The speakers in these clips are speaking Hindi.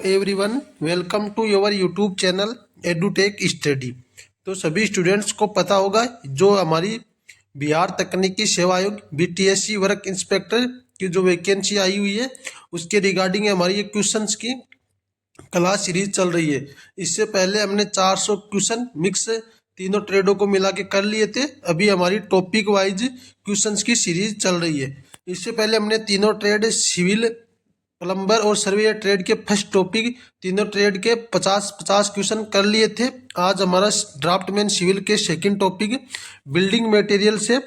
Everyone, welcome to your YouTube channel Edutech study. तो सभी स्टूडेंट्स को पता होगा जो हमारी बिहार तकनीकी सेवा आयोग बीटीएससी वर्क इंस्पेक्टर की जो वैकेंसी आई हुई है उसके रिगार्डिंग हमारी ये क्वेश्चंस की क्लास सीरीज चल रही है। इससे पहले हमने 400 क्वेश्चन मिक्स तीनों ट्रेडों को मिला के कर लिए थे। अभी हमारी टॉपिक वाइज क्वेश्चंस की सीरीज चल रही है। इससे पहले हमने तीनों ट्रेड सिविल, प्लम्बर और सर्वेयर ट्रेड के फर्स्ट टॉपिक तीनों ट्रेड के 50-50 क्वेश्चन कर लिए थे। आज हमारा ड्राफ्टमैन सिविल के सेकंड टॉपिक बिल्डिंग मटेरियल से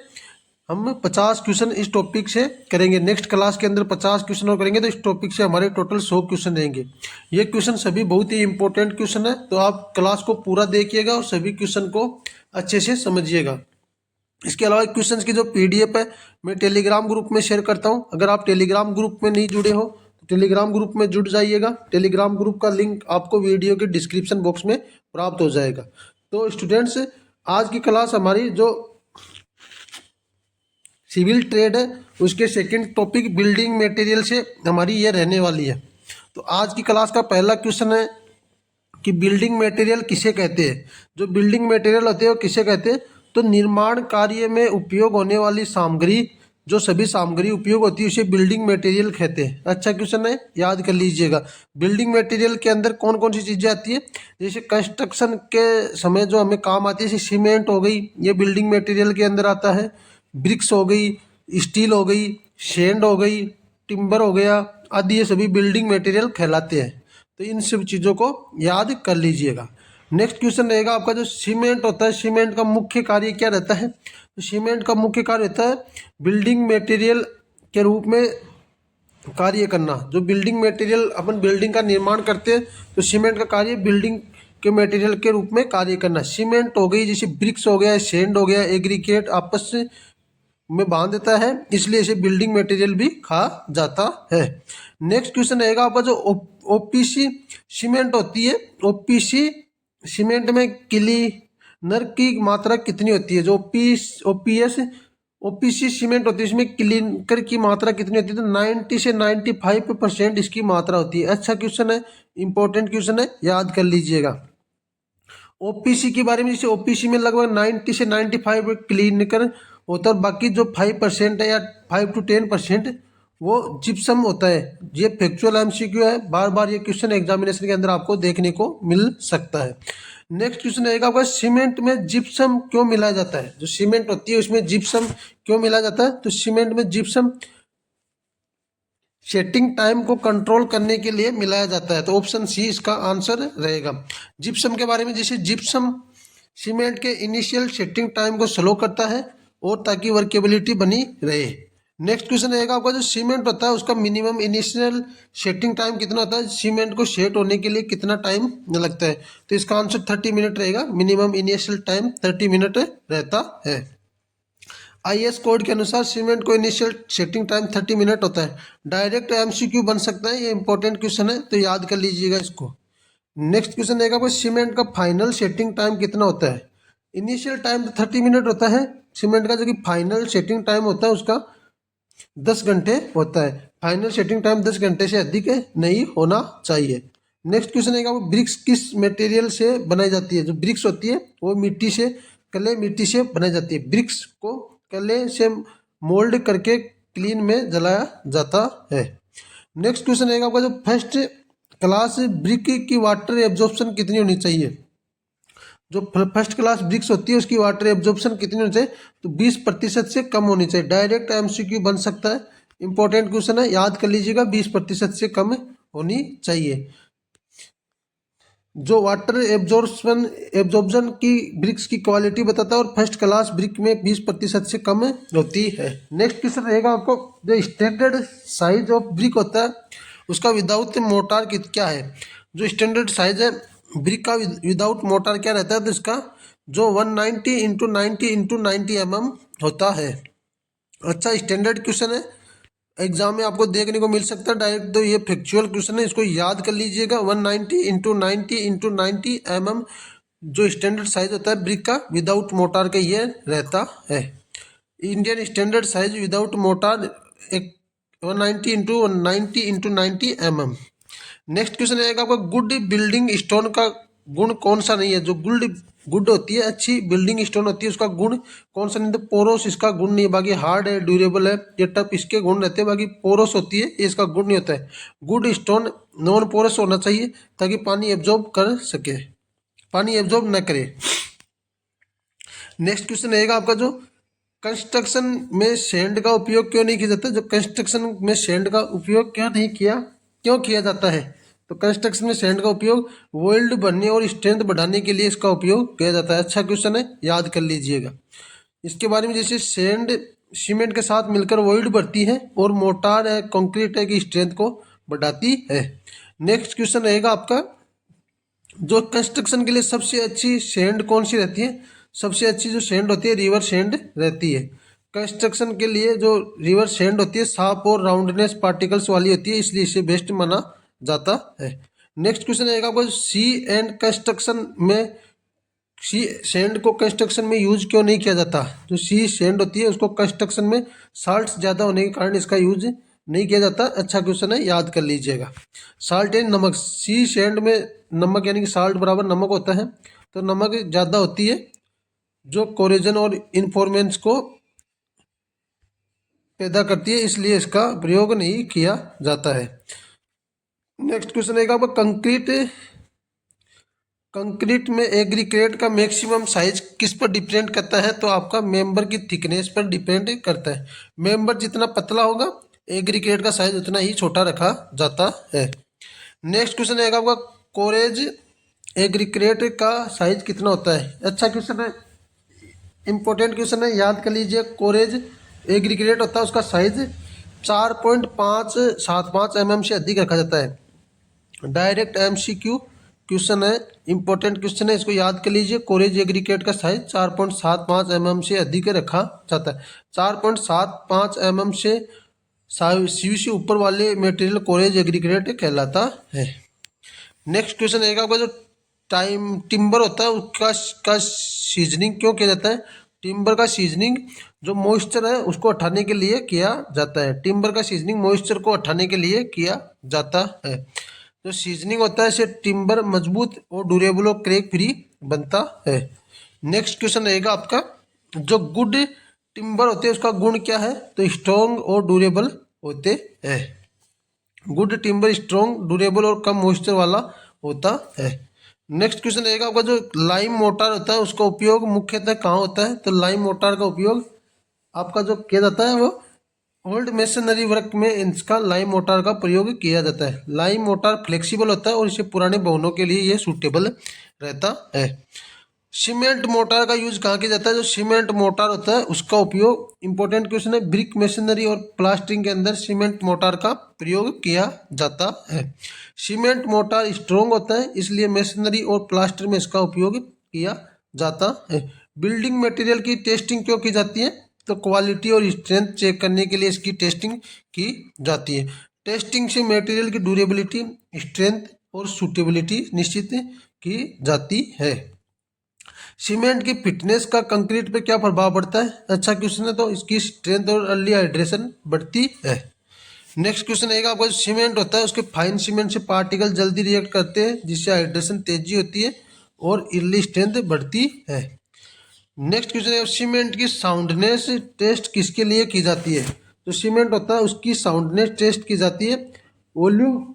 हम 50 क्वेश्चन इस टॉपिक से करेंगे। नेक्स्ट क्लास के अंदर 50 क्वेश्चन और करेंगे तो इस टॉपिक से हमारे टोटल 100 क्वेश्चन रहेंगे। ये क्वेश्चन सभी बहुत ही इंपॉर्टेंट क्वेश्चन है, तो आप क्लास को पूरा देखिएगा और सभी क्वेश्चन को अच्छे से समझिएगा। इसके अलावा क्वेश्चन की जो PDF है मैं टेलीग्राम ग्रुप में शेयर करता हूँ। अगर आप टेलीग्राम ग्रुप में नहीं जुड़े हो तो टेलीग्राम ग्रुप में जुड़ जाइएगा। टेलीग्राम ग्रुप का लिंक आपको वीडियो के डिस्क्रिप्शन बॉक्स में प्राप्त हो जाएगा। तो स्टूडेंट्स, आज की क्लास हमारी जो सिविल ट्रेड है उसके सेकंड टॉपिक बिल्डिंग मटेरियल से हमारी ये रहने वाली है। तो आज की क्लास का पहला क्वेश्चन है कि बिल्डिंग मटेरियल किसे कहते हैं। जो बिल्डिंग मटेरियल होते हैं वो किसे कहते हैं, तो निर्माण कार्य में उपयोग होने वाली सामग्री, जो सभी सामग्री उपयोग होती है उसे बिल्डिंग मटेरियल कहते हैं। अच्छा क्वेश्चन है, याद कर लीजिएगा। बिल्डिंग मटेरियल के अंदर कौन कौन सी चीज़ें आती है, जैसे कंस्ट्रक्शन के समय जो हमें काम आती है, जैसे सीमेंट हो गई, ये बिल्डिंग मटेरियल के अंदर आता है। ब्रिक्स हो गई, स्टील हो गई, सैंड हो गई, टिम्बर हो गया आदि, ये सभी बिल्डिंग मटेरियल कहलाते हैं। तो इन सब चीज़ों को याद कर लीजिएगा। नेक्स्ट क्वेश्चन रहेगा आपका, जो सीमेंट होता है, सीमेंट का मुख्य कार्य क्या रहता है। तो सीमेंट का मुख्य कार्य रहता है बिल्डिंग मटेरियल के रूप में कार्य करना। जो बिल्डिंग मटेरियल अपन बिल्डिंग का निर्माण करते हैं तो सीमेंट का कार्य बिल्डिंग के मटेरियल के रूप में कार्य करना। सीमेंट हो गई, जैसे ब्रिक्स हो गया, सैंड हो गया, एग्रीगेट आपस में बांध देता है, इसलिए इसे बिल्डिंग मटेरियल भी कहा जाता है। नेक्स्ट क्वेश्चन रहेगा आपका, जो ओपीसी सीमेंट होती है, ओपीसी सीमेंट में क्लीनर की मात्रा कितनी होती है। जो ओपीसी सीमेंट होती है इसमें क्लीनर की मात्रा कितनी होती है, तो 90 से 95% इसकी मात्रा होती है। अच्छा क्वेश्चन है, इंपॉर्टेंट क्वेश्चन है, याद कर लीजिएगा। ओपीसी के बारे में, जैसे ओपीसी में लगभग 90 से 95 क्लीनर होता है और बाकी जो 5% है या 5 to 10% वो जिप्सम होता है। ये फैक्चुअल MCQ है, बार बार ये क्वेश्चन एग्जामिनेशन के अंदर आपको देखने को मिल सकता है। नेक्स्ट क्वेश्चन रहेगा आपका, सीमेंट में जिप्सम क्यों मिलाया जाता है। जो सीमेंट होती है उसमें जिप्सम क्यों मिलाया जाता है, तो सीमेंट में जिप्सम सेटिंग टाइम को कंट्रोल करने के लिए मिलाया जाता है। तो ऑप्शन सी इसका आंसर रहेगा। जिप्सम के बारे में, जैसे जिप्सम सीमेंट के इनिशियल सेटिंग टाइम को स्लो करता है और ताकि वर्केबिलिटी बनी रहे। नेक्स्ट क्वेश्चन रहेगा आपका, जो सीमेंट होता है उसका मिनिमम इनिशियल सेटिंग टाइम कितना होता है। सीमेंट को सेट होने के लिए कितना टाइम लगता है, तो इसका आंसर 30 मिनट रहेगा। मिनिमम इनिशियल टाइम 30 मिनट रहता है। IS कोड के अनुसार सीमेंट को इनिशियल सेटिंग टाइम 30 मिनट होता है। डायरेक्ट MCQ बन सकता है, ये इंपॉर्टेंट क्वेश्चन है, तो याद कर लीजिएगा इसको। नेक्स्ट क्वेश्चन रहेगा आपको, सीमेंट का फाइनल सेटिंग टाइम कितना होता है। इनिशियल टाइम तो 30 मिनट होता है सीमेंट का, जो कि फाइनल सेटिंग टाइम होता है उसका 10 घंटे होता है। फाइनल सेटिंग टाइम 10 घंटे से अधिक नहीं होना चाहिए। नेक्स्ट क्वेश्चन है, ब्रिक्स किस मटेरियल से बनाई जाती है। जो ब्रिक्स होती है वो मिट्टी से, क्ले मिट्टी से बनाई जाती है। ब्रिक्स को क्ले से मोल्ड करके क्लीन में जलाया जाता है। नेक्स्ट क्वेश्चन है आपका, जो फर्स्ट क्लास ब्रिक की वाटर एब्जॉर्प्शन कितनी होनी चाहिए। जो फर्स्ट क्लास ब्रिक्स होती है उसकी वाटर एब्जॉर्प्शन कितनी होनी चाहिए, तो 20% से कम होनी चाहिए। डायरेक्ट MCQ बन सकता है, इंपॉर्टेंट क्वेश्चन है, याद कर लीजिएगा। 20% से कम होनी चाहिए। जो वाटर एब्जॉर्प्शन की ब्रिक्स की क्वालिटी बताता है और फर्स्ट क्लास ब्रिक में 20% से कम होती है। नेक्स्ट क्वेश्चन रहेगा आपको, जो स्टैंडर्ड साइज ऑफ ब्रिक होता है उसका विदाउट मोटार क्या है। जो स्टैंडर्ड साइज है ब्रिक का विदाउट मोटार क्या रहता है, तो इसका जो 190 × 90 × 90 mm होता है। अच्छा स्टैंडर्ड क्वेश्चन है, एग्जाम में आपको देखने को मिल सकता है डायरेक्ट, तो ये फैक्चुअल क्वेश्चन है, इसको याद कर लीजिएगा। 190 × 90 × 90 mm जो स्टैंडर्ड साइज होता है ब्रिक का विदाउट मोटार का ये रहता है। Indian standard size without motor 190 × 90 × 90 mm। Next question आएगा आपका, गुड बिल्डिंग स्टोन का गुण कौन सा नहीं है? जो गुड होती है, अच्छी बिल्डिंग स्टोन होती है, उसका गुण कौन सा नहीं? तो पोरोस इसका गुण नहीं है। बाकी हार्ड है, ड्यूरेबल है, ये टफ इसके गुण रहते हैं। बाकी पोरोस होती है, ये इसका गुण नहीं होता है। गुड स्टोन नॉन पोरस होना चाहिए ताकि पानी एब्जॉर्ब कर सके, पानी एब्जॉर्ब न करे। नेक्स्ट क्वेश्चन रहेगा आपका, जो कंस्ट्रक्शन में सैंड का उपयोग क्यों नहीं किया जाता? जो कंस्ट्रक्शन में सैंड का उपयोग क्यों किया जाता है? तो कंस्ट्रक्शन में सैंड का उपयोग वेल्ड बनने और स्ट्रेंथ बढ़ाने के लिए इसका उपयोग किया जाता है। अच्छा क्वेश्चन है, याद कर लीजिएगा इसके बारे में। जैसे सैंड सीमेंट के साथ मिलकर वेल्ड बढ़ती है, और मोटार है, कंक्रीट है, की स्ट्रेंथ को बढ़ाती है। नेक्स्ट क्वेश्चन रहेगा आपका, जो कंस्ट्रक्शन के लिए सबसे अच्छी सैंड कौन सी रहती है? सबसे अच्छी जो सैंड होती है, रिवर सैंड रहती है। कंस्ट्रक्शन के लिए जो रिवर सैंड होती है, साफ और राउंडनेस पार्टिकल्स वाली होती है, इसलिए इसे बेस्ट माना जाता है। नेक्स्ट क्वेश्चन आएगा आपको, सी एंड कंस्ट्रक्शन में सी सैंड को कंस्ट्रक्शन में यूज क्यों नहीं किया जाता? जो सी सैंड होती है उसको कंस्ट्रक्शन में साल्ट ज़्यादा होने के कारण इसका यूज नहीं किया जाता। अच्छा क्वेश्चन है, याद कर लीजिएगा। साल्ट एंड नमक, सी सैंड में नमक यानी कि साल्ट बराबर नमक होता है, तो नमक ज़्यादा होती है जो कोरेजन और इन्फॉर्मेंस को पैदा करती है, इसलिए इसका प्रयोग नहीं किया जाता है। नेक्स्ट क्वेश्चन है आपका, कंक्रीट में एग्रीगेट का मैक्सिमम साइज किस पर डिपेंड करता है? तो आपका मेंबर की थिकनेस पर डिपेंड करता है। मेंबर जितना पतला होगा, एग्रीगेट का साइज उतना ही छोटा रखा जाता है। नेक्स्ट क्वेश्चन है आपका, कोरेज एग्रीगेट का साइज कितना होता है? अच्छा क्वेश्चन है, इंपॉर्टेंट क्वेश्चन है, याद कर लीजिए। कोरेज एग्रीगेट होता है, उसका साइज 4.575 mm से अधिक रखा जाता है। डायरेक्ट MCQ क्वेश्चन है, इंपॉर्टेंट क्वेश्चन है, इसको याद कर लीजिए। कोरेज एग्रीगेट का साइज 4.75 mm से अधिक रखा जाता है। 4.75 mm से सीवी से ऊपर वाले मटेरियल कोरेज एग्रीगेट कहलाता है। नेक्स्ट क्वेश्चन है आपका, जो टिम्बर होता है उसका सीजनिंग क्यों किया जाता है? टिम्बर का सीजनिंग जो मॉइस्चर है उसको हटाने के लिए किया जाता है। टिम्बर का सीजनिंग मॉइस्चर को हटाने के लिए किया जाता है। जो सीजनिंग होता है इससे टिम्बर मजबूत और ड्यूरेबल और क्रैक फ्री बनता है। नेक्स्ट क्वेश्चन रहेगा आपका, जो गुड टिम्बर होते हैं उसका गुण क्या है? तो स्ट्रॉन्ग और ड्यूरेबल होते हैं। गुड टिम्बर स्ट्रॉन्ग, ड्यूरेबल और कम मॉइस्चर वाला होता है। नेक्स्ट क्वेश्चन रहेगा आपका, जो लाइम मोटार होता है उसका उपयोग मुख्यतः कहाँ होता है? तो लाइम मोटार का उपयोग आपका जो किया जाता है वो ओल्ड मेशनरी वर्क में इसका लाइम मोटार का प्रयोग किया जाता है। लाइम मोटार फ्लेक्सिबल होता है और इसे पुराने भवनों के लिए ये सूटेबल रहता है। सीमेंट मोटार का यूज कहाँ किया जाता है? जो सीमेंट मोटार होता है उसका उपयोग, इंपॉर्टेंट क्वेश्चन है, ब्रिक मेशनरी और प्लास्टरिंग के अंदर सीमेंट मोटार का प्रयोग किया जाता है। सीमेंट मोटार स्ट्रॉन्ग होता है, इसलिए मेशनरी और प्लास्टर में इसका उपयोग किया जाता है। बिल्डिंग मटेरियल की टेस्टिंग क्यों की जाती है? तो क्वालिटी और स्ट्रेंथ चेक करने के लिए इसकी टेस्टिंग की जाती है। टेस्टिंग से मटेरियल की ड्यूरेबिलिटी, स्ट्रेंथ और सूटेबिलिटी निश्चित की जाती है। सीमेंट की फिटनेस का कंक्रीट पे क्या प्रभाव पड़ता है? अच्छा क्वेश्चन है, तो इसकी स्ट्रेंथ और अर्ली हाइड्रेशन बढ़ती है। नेक्स्ट क्वेश्चन है आपका, सीमेंट होता है उसके फाइन सीमेंट से पार्टिकल जल्दी रिएक्ट करते हैं जिससे हाइड्रेशन तेजी होती है और अर्ली स्ट्रेंथ बढ़ती है। नेक्स्ट क्वेश्चन है, सीमेंट की साउंडनेस टेस्ट किसके लिए की जाती है? जो सीमेंट होता है उसकी साउंडनेस टेस्ट की जाती है वॉल्यूम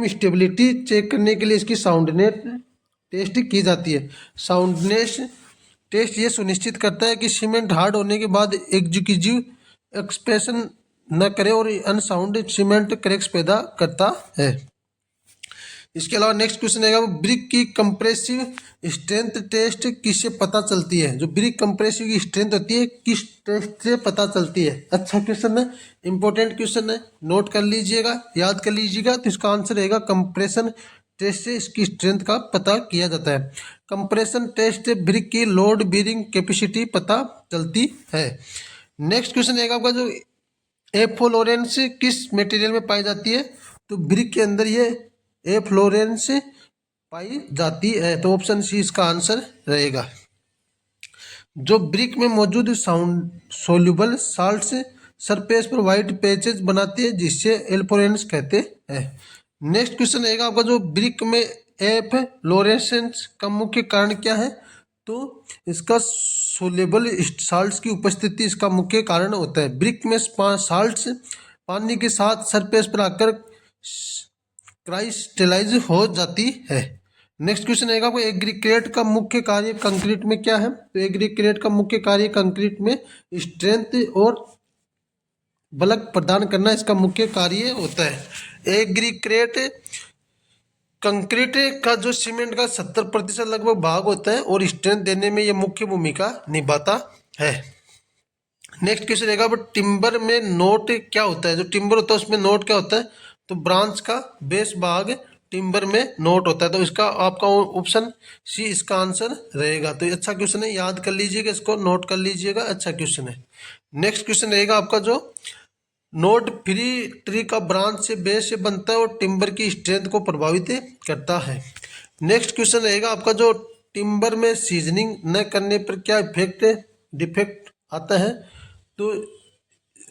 स्टेबिलिटी चेक करने के लिए इसकी साउंडनेस टेस्ट की जाती है। साउंडनेस टेस्ट ये सुनिश्चित करता है कि सीमेंट हार्ड होने के बाद एग्जीक्यूटिव एक्सप्रेशन न करे और अनसाउंड सीमेंट क्रैक्स पैदा करता है। इसके अलावा नेक्स्ट क्वेश्चन है, ब्रिक की कंप्रेसिव स्ट्रेंथ टेस्ट किससे पता चलती है? जो ब्रिक कंप्रेसिव की स्ट्रेंथ होती है किस टेस्ट से पता चलती है? अच्छा क्वेश्चन है, इंपॉर्टेंट क्वेश्चन है, नोट कर लीजिएगा, याद कर लीजिएगा। तो इसका आंसर रहेगा कंप्रेशन टेस्ट से इसकी स्ट्रेंथ का पता किया जाता है। कंप्रेशन टेस्ट से ब्रिक की लोड बीयरिंग कैपेसिटी पता चलती है। नेक्स्ट क्वेश्चन है आपका, जो एफ्लोरेंस किस मटेरियल में पाई जाती है? तो ब्रिक के अंदर ये एफ्लोरेंस पाई जाती है, तो ऑप्शन सी इसका आंसर रहेगा। जो ब्रिक में मौजूद साउंड सोल्यूबल साल्ट्स सरफेस पर वाइट पैचेस बनाती है जिससे एफ्लोरेंस कहते हैं। नेक्स्ट क्वेश्चन रहेगा आपका जो ब्रिक में एफ फ्लोरेसेंस का मुख्य कारण क्या है? तो इसका सोलेबल साल्ट्स की उपस्थिति इसका मुख्य कारण होता है। ब्रिक में साल्ट्स पानी के साथ सरफेस पर आकर क्राइस्टलाइज हो जाती है। नेक्स्ट क्वेश्चन रहेगा आपको एग्रीक्लेट का मुख्य कार्य कंक्रीट में क्या है? तो एग्रीक्लेट का मुख्य कार्य कंक्रीट में स्ट्रेंथ और बल प्रदान करना इसका मुख्य कार्य होता है। एग्रीक्लेट कंक्रीट का जो सीमेंट का 70% लगभग भाग होता है और स्ट्रेंथ देने में यह मुख्य भूमिका निभाता है। नेक्स्ट क्वेश्चन रहेगा टिम्बर में नोट क्या होता है? जो टिम्बर होता है उसमें नोट क्या होता है? तो ब्रांच का बेस भाग टिम्बर में नोट होता है। तो इसका आपका ऑप्शन सी इसका आंसर रहेगा। तो ये अच्छा क्वेश्चन है, याद कर लीजिएगा, इसको नोट कर लीजिएगा, अच्छा क्वेश्चन है। नेक्स्ट क्वेश्चन रहेगा आपका जो नोट फ्री ट्री का ब्रांच से बेस से बनता है और टिम्बर की स्ट्रेंथ को प्रभावित करता है। नेक्स्ट क्वेश्चन रहेगा आपका जो टिम्बर में सीजनिंग न करने पर क्या डिफेक्ट आता है? तो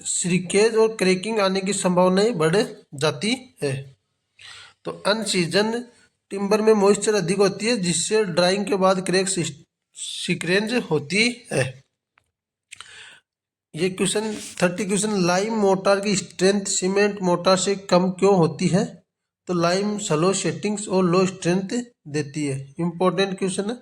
श्रिकेज और क्रैकिंग आने की संभावनाएं बढ़ जाती है। तो अनसीजन टिम्बर में मॉइस्चर अधिक होती है जिससे ड्राइंग के बाद क्रैक सीक्रेंज होती है। ये क्वेश्चन 30 क्वेश्चन लाइम मोटार की स्ट्रेंथ सीमेंट मोटार से कम क्यों होती है? तो लाइम स्लो सेटिंग्स और लो स्ट्रेंथ देती है। इंपॉर्टेंट क्वेश्चन है,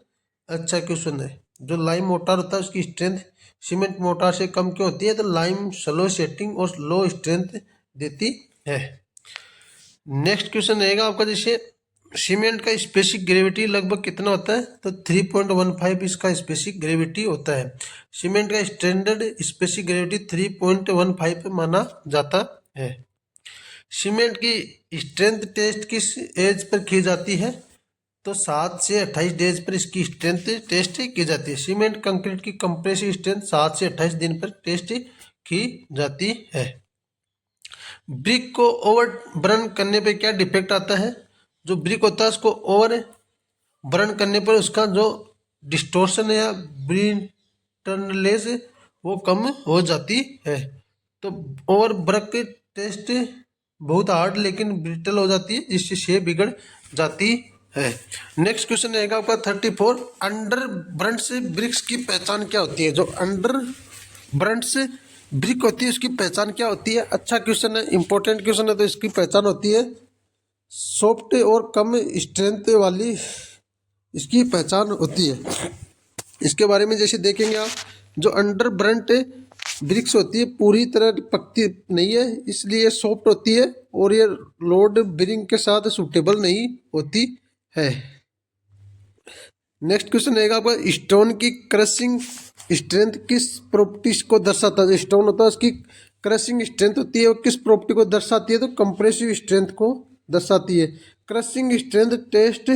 अच्छा क्वेश्चन है। जो लाइम मोटार होता है उसकी स्ट्रेंथ सीमेंट मोटार से कम क्यों होती है? तो लाइम स्लो सेटिंग और लो स्ट्रेंथ देती है। नेक्स्ट क्वेश्चन रहेगा आपका जैसे सीमेंट का स्पेसिफिक ग्रेविटी लगभग कितना होता है? तो 3.15 इसका स्पेसिफिक ग्रेविटी होता है। सीमेंट का स्टैंडर्ड स्पेसिफिक ग्रेविटी 3.15 माना जाता है। सीमेंट की स्ट्रेंथ टेस्ट किस एज पर की जाती है? तो 7 से 28 डेज पर इसकी स्ट्रेंथ टेस्ट की जाती है। सीमेंट कंक्रीट की कंप्रेसिव स्ट्रेंथ 7 से 28 दिन पर टेस्ट की जाती है। ब्रिक को ओवर बर्न करने पे क्या डिफेक्ट आता है? जो ब्रिक होता है उसको ओवर बर्न करने पर उसका जो डिस्टोर्शन या ब्रिटलनेस वो कम हो जाती है। तो ओवर ब्रक की टेस्ट बहुत हार्ड लेकिन ब्रिटल हो जाती है जिससे शेप बिगड़ जाती है। नेक्स्ट क्वेश्चन रहेगा आपका 34 अंडर ब्रंट्स ब्रिक्स की पहचान क्या होती है? जो अंडर ब्रंट्स ब्रिक होती है उसकी पहचान क्या होती है? अच्छा क्वेश्चन है, इंपॉर्टेंट क्वेश्चन है। तो इसकी पहचान होती है सॉफ्ट और कम स्ट्रेंथ वाली इसकी पहचान होती है। इसके बारे में जैसे देखेंगे आप, जो अंडर ब्रंट ब्रिक्स होती है पूरी तरह पकती नहीं है इसलिए सॉफ्ट होती है और ये लोड बेरिंग के साथ सूटेबल नहीं होती है। नेक्स्ट क्वेश्चन रहेगा आपका स्टोन की क्रशिंग स्ट्रेंथ किस प्रॉपर्टीज को दर्शाता है? स्टोन होता है उसकी क्रशिंग स्ट्रेंथ होती है वो किस प्रॉपर्टी को दर्शाती है? तो कंप्रेसिव स्ट्रेंथ को दर्शाती है। क्रशिंग स्ट्रेंथ टेस्ट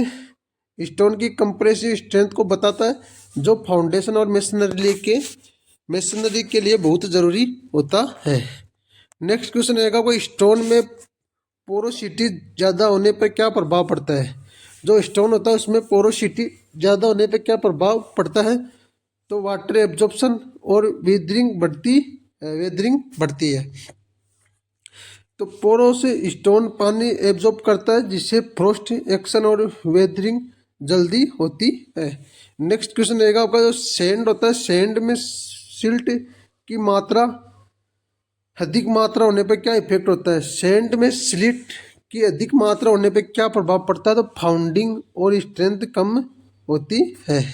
स्टोन की कंप्रेसिव स्ट्रेंथ को बताता है जो फाउंडेशन और मेसनरी के लिए बहुत ज़रूरी होता है। नेक्स्ट क्वेश्चन रहेगा कोई स्टोन में पोरोसिटी ज़्यादा होने पर क्या प्रभाव पड़ता है? जो स्टोन होता है उसमें पोरोसिटी ज़्यादा होने पर क्या प्रभाव पड़ता है? तो वाटर एब्जॉर्प्शन और वेदरिंग बढ़ती है। तो पोरोस स्टोन पानी एब्जॉर्ब करता है जिससे फ्रोस्ट एक्शन और वेदरिंग जल्दी होती है। नेक्स्ट क्वेश्चन रहेगा आपका जो सैंड होता है सैंड में सिल्ट की मात्रा अधिक मात्रा होने पर क्या इफेक्ट होता है? सैंड में सिल्ट की अधिक मात्रा होने पर क्या प्रभाव पड़ता है? तो फाउंडिंग और स्ट्रेंथ कम होती है।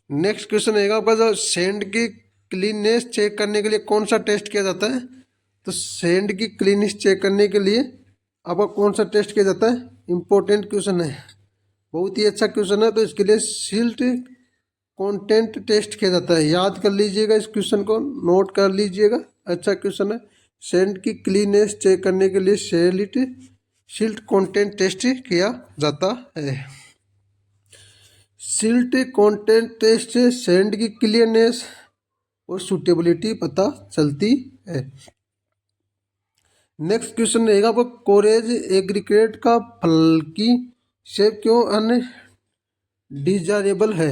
नेक्स्ट क्वेश्चन रहेगा आपका जो सैंड की क्लीननेस चेक करने के लिए कौन सा टेस्ट किया जाता है? तो सैंड की क्लीननेस चेक करने के लिए आपका कौन सा टेस्ट किया जाता है? इंपॉर्टेंट क्वेश्चन है, बहुत ही अच्छा क्वेश्चन है। तो इसके लिए सिल्ट कंटेंट टेस्ट किया जाता है, याद कर लीजिएगा, इस क्वेश्चन को नोट कर लीजिएगा, अच्छा क्वेश्चन है। सैंड की क्लीननेस चेक करने के लिए सिल्ट कंटेंट टेस्ट किया जाता है। सिल्ट कंटेंट टेस्ट से सैंड की क्लीननेस और सूटेबिलिटी पता चलती है। नेक्स्ट क्वेश्चन रहेगा आपको कोरेज एग्रीगेट का फल की शेप क्यों अनडिजायरेबल है?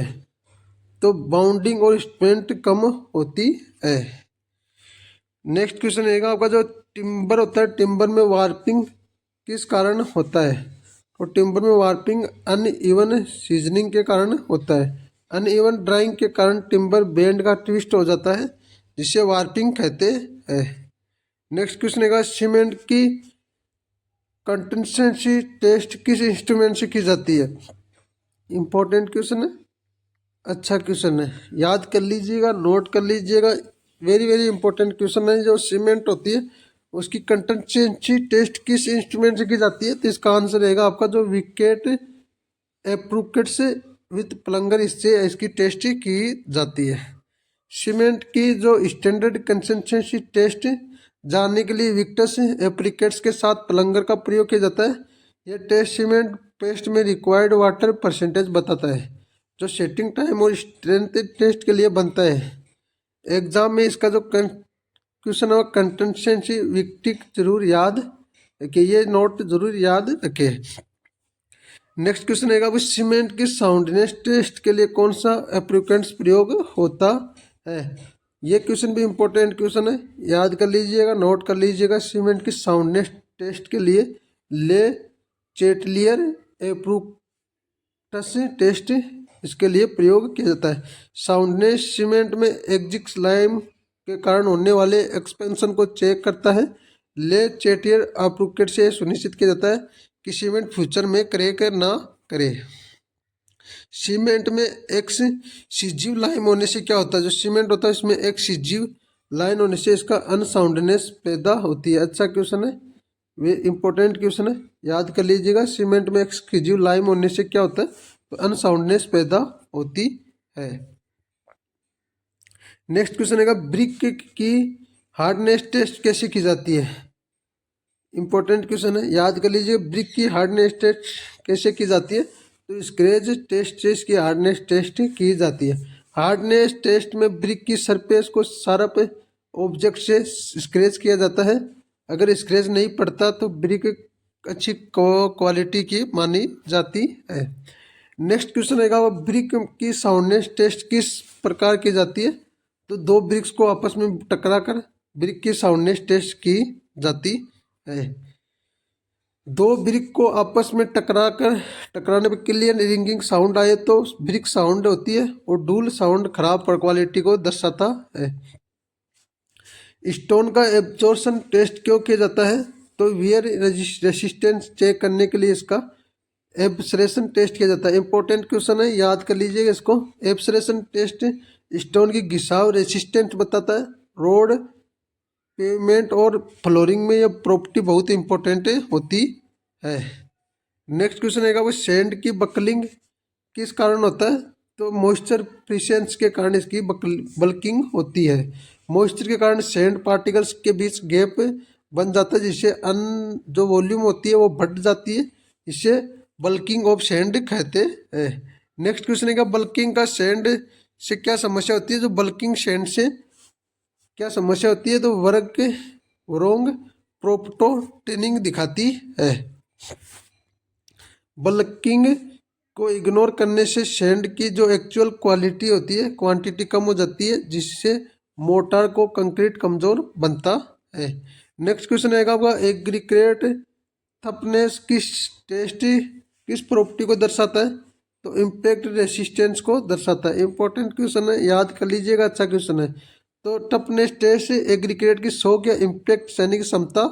तो बाउंडिंग और स्ट्रेंथ कम होती है। नेक्स्ट क्वेश्चन रहेगा आपका जो टिम्बर होता है टिम्बर में वार्पिंग किस कारण होता है? तो टिम्बर में वार्पिंग अनइवन सीजनिंग के कारण होता है। अनइवन ड्राइंग के कारण टिम्बर बेंड का ट्विस्ट हो जाता है, जिसे वार्पिंग कहते हैं। नेक्स्ट क्वेश्चन है, सीमेंट की कंसिस्टेंसी टेस्ट किस इंस्ट्रूमेंट से की जाती है? इंपॉर्टेंट क्वेश्चन है, अच्छा क्वेश्चन है, याद कर लीजिएगा, नोट कर लीजिएगा। वेरी वेरी इंपॉर्टेंट क्वेश्चन है। जो सीमेंट होती है उसकी कंसिस्टेंसी टेस्ट किस इंस्ट्रूमेंट से की जाती है? तो इसका आंसर रहेगा आपका जो विकेट एप्रूकेट से विथ प्लंगर, इससे इसकी टेस्ट की जाती है। सीमेंट की जो स्टैंडर्ड कंसिस्टेंसी टेस्ट जानने के लिए विक्टस एप्लीकेट्स के साथ प्लंगर का प्रयोग किया जाता है। यह टेस्ट सीमेंट पेस्ट में रिक्वायर्ड वाटर परसेंटेज बताता है, जो सेटिंग टाइम और स्ट्रेंथ टेस्ट के लिए बनता है। एग्जाम में इसका जो क्वेश्चन है कंसिस्टेंसी विक्टिक जरूर याद रखिए, ये नोट जरूर याद रखें। नेक्स्ट क्वेश्चन है, वो सीमेंट की साउंडनेस टेस्ट के लिए कौन सा एप्लीकेंट्स प्रयोग होता है? ये क्वेश्चन भी इंपॉर्टेंट क्वेश्चन है, याद कर लीजिएगा, नोट कर लीजिएगा। सीमेंट की साउंडनेस टेस्ट के लिए ले चेटलियर एप्रूक्टस टेस्ट इसके लिए प्रयोग किया जाता है। साउंडनेस सीमेंट में एग्जिट लाइम के कारण होने वाले एक्सपेंशन को चेक करता है। ले चेटियर एप्रूक्ट से सुनिश्चित किया जाता है कि सीमेंट फ्यूचर में क्रैक ना करे। सीमेंट में एक सिजिव लाइन होने से क्या होता है? जो सीमेंट होता है इसमें एक सिजिव लाइन होने से इसका अनसाउंडनेस पैदा होती है। अच्छा क्वेश्चन है, वे इंपॉर्टेंट क्वेश्चन है, याद कर लीजिएगा। सीमेंट में एक सिजिव लाइन होने से क्या होता है? तो अनसाउंडनेस पैदा होती है। नेक्स्ट क्वेश्चन है, ब्रिक की हार्डनेस टेस्ट कैसे की जाती है? इंपॉर्टेंट क्वेश्चन है, याद कर लीजिए। ब्रिक की हार्डनेस टेस्ट कैसे की जाती है? तो स्क्रैच टेस्ट से इसकी हार्डनेस टेस्ट की जाती है। हार्डनेस टेस्ट में ब्रिक की सरफेस को शार्प ऑब्जेक्ट से स्क्रैच किया जाता है। अगर स्क्रैच नहीं पड़ता तो ब्रिक अच्छी क्वालिटी की मानी जाती है। नेक्स्ट क्वेश्चन है, वो ब्रिक की साउंडनेस टेस्ट किस प्रकार की जाती है? तो दो ब्रिक्स को आपस में टकरा कर ब्रिक की साउंडनेस टेस्ट की जाती है। दो ब्रिक को आपस में टकराने पर क्लियर रिंगिंग साउंड आए तो ब्रिक साउंड होती है, और डूल साउंड खराब क्वालिटी को दर्शाता है। स्टोन का एब्जॉर्प्शन टेस्ट क्यों किया जाता है? तो वियर रेसिस्टेंस चेक करने के लिए इसका एब्सरेशन टेस्ट किया जाता है। इंपॉर्टेंट क्वेश्चन है, याद कर लीजिएगा इसको। एब्सरेशन टेस्ट स्टोन की घिसाव रेसिस्टेंट बताता है। रोड, पेवमेंट और फ्लोरिंग में यह प्रॉपर्टी बहुत इंपॉर्टेंट होती है। नेक्स्ट क्वेश्चन है, वो सैंड की बकलिंग किस कारण होता है? तो मॉइस्चर प्रेजेंस के कारण इसकी बल्किंग होती है। मॉइस्चर के कारण सैंड पार्टिकल्स के बीच गैप बन जाता है, जिससे जो वॉल्यूम होती है वो बढ़ जाती है। इसे बल्किंग ऑफ सैंड कहते हैं। नेक्स्ट क्वेश्चन है, बल्किंग का सैंड से क्या समस्या होती है? जो बल्किंग सैंड से क्या समस्या होती है? तो वर्क रोंग प्रोप्टोटेनिंग दिखाती है। बल्किंग को इग्नोर करने से सैंड की जो एक्चुअल क्वालिटी होती है, क्वांटिटी कम हो जाती है, जिससे मोर्टार को कंक्रीट कमजोर बनता है। नेक्स्ट क्वेश्चन आएगा आपका, एग्रीगेट थपनेस किस प्रॉपर्टी को दर्शाता है? तो इम्पैक्ट रेसिस्टेंस को दर्शाता है। इंपॉर्टेंट क्वेश्चन है, याद कर लीजिएगा, अच्छा क्वेश्चन है। तो टफनेस टेस्ट एग्रीगेट की शौक या इम्पैक्ट सहने की क्षमता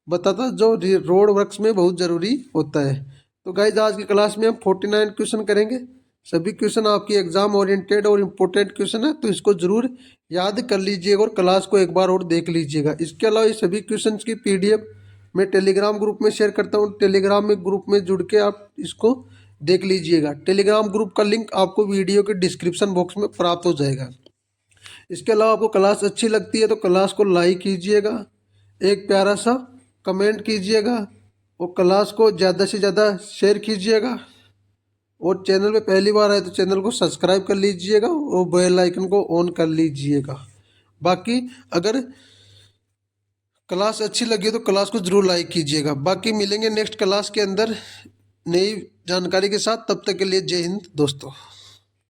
बताता है, जो रोड वर्क्स में बहुत जरूरी होता है। तो गाइज आज की क्लास में हम 49 क्वेश्चन करेंगे। सभी क्वेश्चन आपकी एग्जाम ओरिएंटेड और इम्पोर्टेंट क्वेश्चन है, तो इसको जरूर याद कर लीजिएगा और क्लास को एक बार और देख लीजिएगा। इसके अलावा ये सभी क्वेश्चन की PDF मैं टेलीग्राम ग्रुप में शेयर करता हूँ। टेलीग्राम में ग्रुप में जुड़ के आप इसको देख लीजिएगा। टेलीग्राम ग्रुप का लिंक आपको वीडियो के डिस्क्रिप्शन बॉक्स में प्राप्त हो जाएगा। इसके अलावा आपको क्लास अच्छी लगती है तो क्लास को लाइक कीजिएगा, एक प्यारा सा कमेंट कीजिएगा, और क्लास को ज़्यादा से ज़्यादा शेयर कीजिएगा। और चैनल पे पहली बार आए तो चैनल को सब्सक्राइब कर लीजिएगा और बेल आइकन को ऑन कर लीजिएगा। बाकी अगर क्लास अच्छी लगी तो क्लास को ज़रूर लाइक कीजिएगा। बाकी मिलेंगे नेक्स्ट क्लास के अंदर नई जानकारी के साथ, तब तक के लिए जय हिंद दोस्तों।